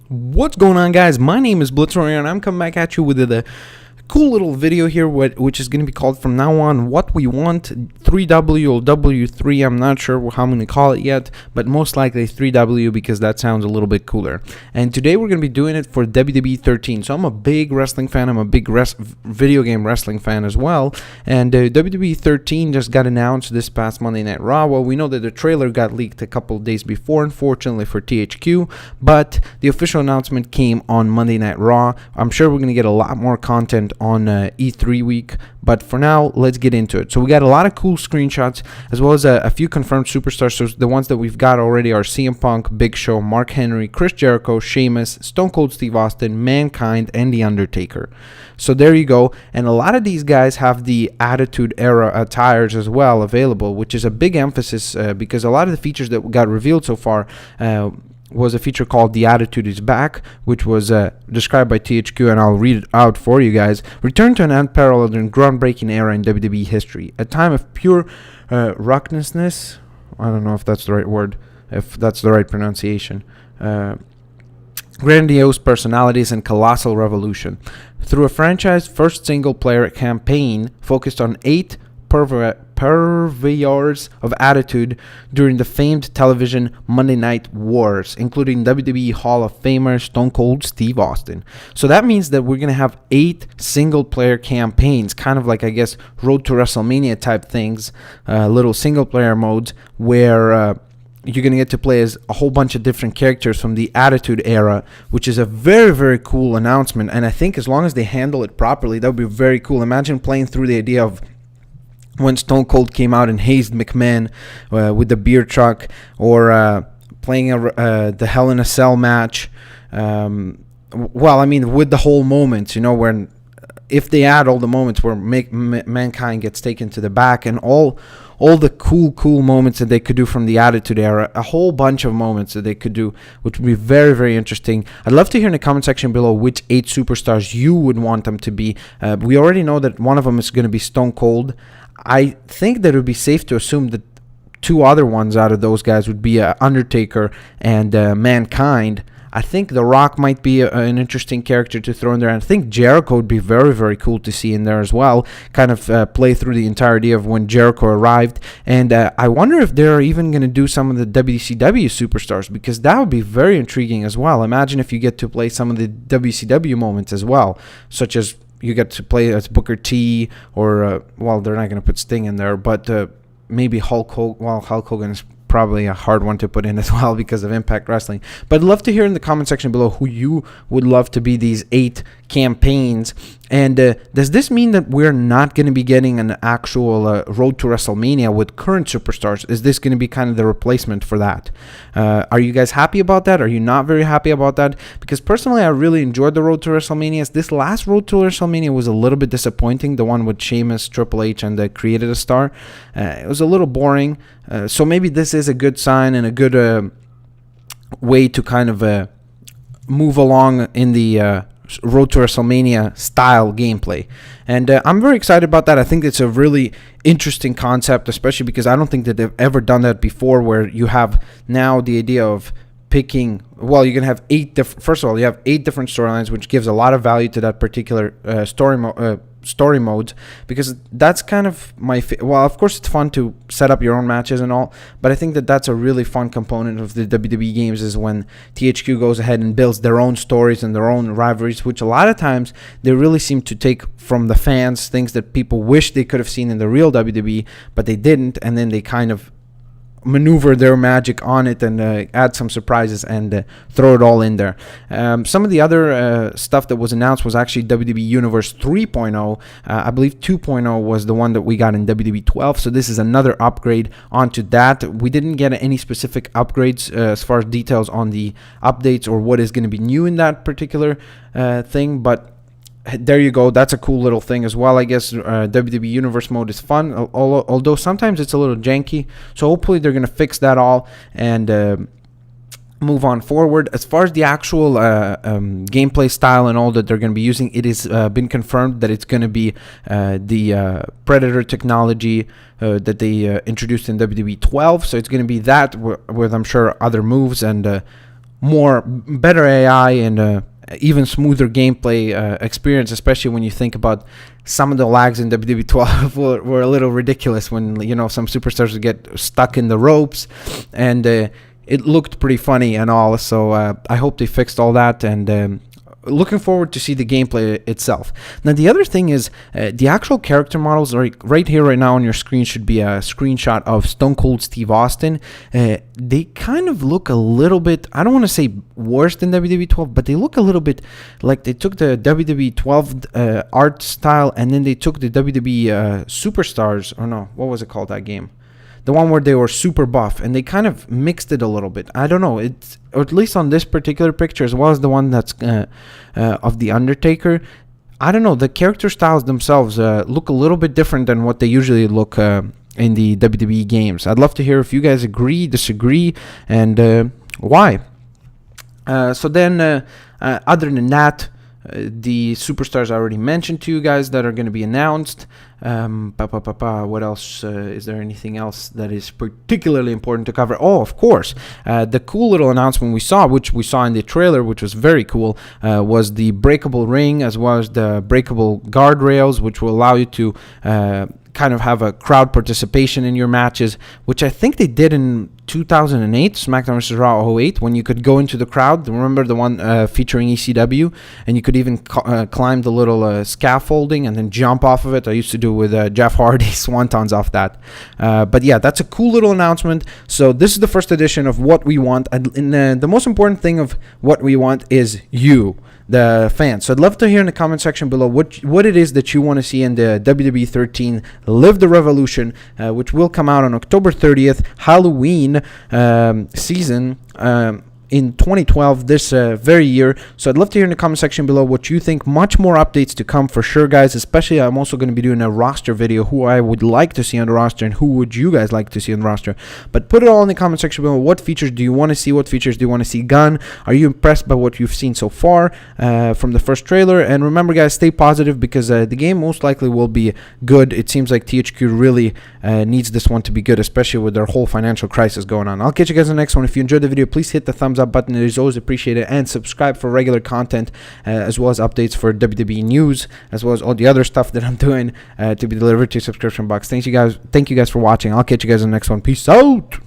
What's going on, guys? My name is Blitzroy, and I'm coming back at you with a cool little video here, which is going to be called from now on What We Want 3W or W3. I'm not sure how I'm going to call it yet, but most likely 3W because that sounds a little bit cooler. And today we're going to be doing it for WWE 13. So I'm a big wrestling fan. I'm a big video game wrestling fan as well. And WWE 13 just got announced this past Monday Night Raw. Well, we know that the trailer got leaked a couple of days before, unfortunately for THQ, but the official announcement came on Monday Night Raw. I'm sure we're going to get a lot more content on E3 week, but for now, let's get into it. So we got a lot of cool screenshots, as well as a few confirmed superstars. So the ones that we've got already are CM Punk, Big Show, Mark Henry, Chris Jericho, Sheamus, Stone Cold Steve Austin, Mankind, and The Undertaker. So there you go. And a lot of these guys have the Attitude Era attires as well available, which is a big emphasis because a lot of the features that got revealed so far was a feature called The Attitude Is Back, which was described by THQ, and I'll read it out for you guys. Return to an unparalleled and groundbreaking era in WWE history. A time of pure ruckusness. I don't know if that's the right word, if that's the right pronunciation. Grandiose personalities and colossal revolution. Through a franchise first single-player campaign focused on 8 purveyors of attitude during the famed television Monday Night Wars, including WWE Hall of Famer Stone Cold Steve Austin. So that means that we're going to have 8 single-player campaigns, kind of like, I guess, Road to WrestleMania type things, little single-player modes where you're going to get to play as a whole bunch of different characters from the Attitude Era, which is a very, very cool announcement. And I think as long as they handle it properly, that would be very cool. Imagine playing through the idea of when Stone Cold came out and hazed McMahon with the beer truck, or playing the Hell in a Cell match. Well, I mean, with the whole moments, when if they add all the moments where Mankind gets taken to the back, and all the cool moments that they could do from the Attitude Era, a whole bunch of moments that they could do, which would be very, very interesting. I'd love to hear in the comment section below which 8 superstars you would want them to be. We already know that one of them is going to be Stone Cold. I think that it would be safe to assume that 2 other ones out of those guys would be Undertaker and Mankind. I think The Rock might be an interesting character to throw in there. And I think Jericho would be very, very cool to see in there as well. Kind of play through the entirety of when Jericho arrived. And I wonder if they're even going to do some of the WCW superstars, because that would be very intriguing as well. Imagine if you get to play some of the WCW moments as well, such as you get to play as Booker T, or, well, they're not going to put Sting in there, but maybe Hulk Hogan. Well, Hulk Hogan is probably a hard one to put in as well because of Impact Wrestling. But I'd love to hear in the comment section below who you would love to be these 8 campaigns. And does this mean that we're not going to be getting an actual Road to WrestleMania with current superstars? Is this going to be kind of the replacement for that? Are you guys happy about that? Are you not very happy about that? Because personally, I really enjoyed the Road to WrestleMania. This last Road to WrestleMania was a little bit disappointing, the one with Sheamus, Triple H, and Created a Star. It was a little boring. So maybe this is a good sign and a good way to kind of move along in the Road to WrestleMania style gameplay. And I'm very excited about that. I think it's a really interesting concept, especially because I don't think that they've ever done that before, where you have now the idea of picking, well, you're going to have 8 different, first of all, you have 8 different storylines, which gives a lot of value to that particular story modes, because that's kind of well, of course it's fun to set up your own matches and all, but I think that that's a really fun component of the WWE games, is when THQ goes ahead and builds their own stories and their own rivalries, which a lot of times they really seem to take from the fans, things that people wish they could have seen in the real WWE, but they didn't, and then they kind of maneuver their magic on it and add some surprises and throw it all in there. Some of the other stuff that was announced was actually WWE Universe 3.0. I believe 2.0 was the one that we got in WWE 12, so this is another upgrade onto that. We didn't get any specific upgrades as far as details on the updates or what is going to be new in that particular thing, but there you go. That's a cool little thing as well. I guess WWE Universe mode is fun, although sometimes it's a little janky. So hopefully they're going to fix that all and move on forward. As far as the actual gameplay style and all that they're going to be using, it has been confirmed that it's going to be the Predator technology that they introduced in WWE 12. So it's going to be that with, I'm sure, other moves and better AI and even smoother gameplay experience, especially when you think about some of the lags in WWE 12 were a little ridiculous when, you know, some superstars would get stuck in the ropes, and it looked pretty funny and all. So I hope they fixed all that, and looking forward to see the gameplay itself. Now, the other thing is the actual character models right here, right now on your screen, should be a screenshot of Stone Cold Steve Austin. They kind of look a little bit, I don't want to say worse than WWE 12, but they look a little bit like they took the WWE 12 art style, and then they took the WWE Superstars, or no, what was it called, that game? The one where they were super buff, and they kind of mixed it a little bit. I don't know, it's, or at least on this particular picture, as well as the one that's of The Undertaker, I don't know, the character styles themselves look a little bit different than what they usually look in the WWE games. I'd love to hear if you guys agree, disagree, and why. So then, other than that, the superstars I already mentioned to you guys that are going to be announced. What else? Is there anything else that is particularly important to cover? Oh, of course. The cool little announcement we saw, which we saw in the trailer, which was very cool, was the breakable ring as well as the breakable guardrails, which will allow you to kind of have a crowd participation in your matches, which I think they did in 2008, SmackDown vs. Raw 08, when you could go into the crowd. Remember the one featuring ECW? And you could even climb the little scaffolding and then jump off of it. I used to do with Jeff Hardy, swantons off that. But yeah, that's a cool little announcement. So this is the first edition of What We Want. And the most important thing of What We Want is you, the fans. So I'd love to hear in the comment section below what it is that you want to see in the WWE 13 Live the Revolution, which will come out on October 30th, Halloween season in 2012, this very year. So I'd love to hear in the comment section below what you think. Much more updates to come for sure, guys. Especially, I'm also going to be doing a roster video, who I would like to see on the roster and who would you guys like to see on the roster. But put it all in the comment section below. What features do you want to see? What features do you want to see Gunn? Are you impressed by what you've seen so far from the first trailer? And remember, guys, stay positive, because the game most likely will be good. It seems like THQ really needs this one to be good, especially with their whole financial crisis going on. I'll catch you guys in the next one. If you enjoyed the video, please hit the thumbs up button. It is always appreciated, and subscribe for regular content, as well as updates for WWE news, as well as all the other stuff that I'm doing to be delivered to your subscription box. Thank you guys for watching. I'll catch you guys in the next one. Peace out.